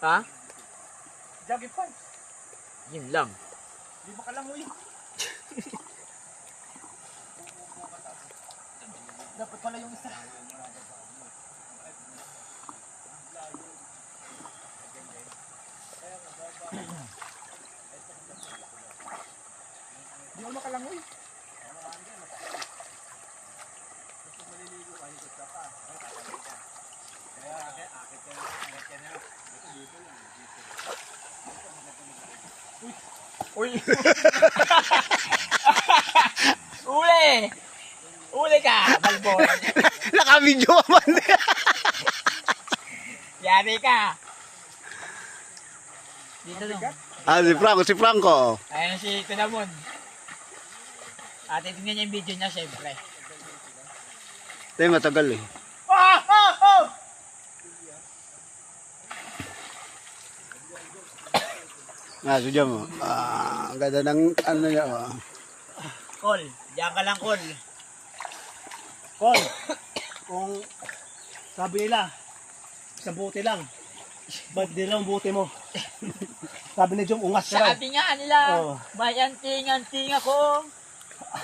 Ha? Jogging pants. Yun lang. Di ba kalangoy? Dapat pala yung isa. Di ako makalangoy. Uy! Uli! Uli ka, balbon! Naka-video man. Yari ka! Dito lang. Si Franco. Ayan si Kunamon. At tingnan niya yung video niya, syempre. Tayo matagal eh. Ah! Ah! Ah! Sadya mo. Ang ganda ng ano niya. Call. Diyan ka lang, call. Kol, kung sabi nila, isang bote lang. Ba't di lang bote mo? Sabi ni Jom, ungas ka raw. Sabi nga nila, Oo. may anting-anting ako.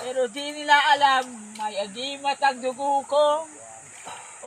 Pero di nila alam, may agimat ang dugo ko.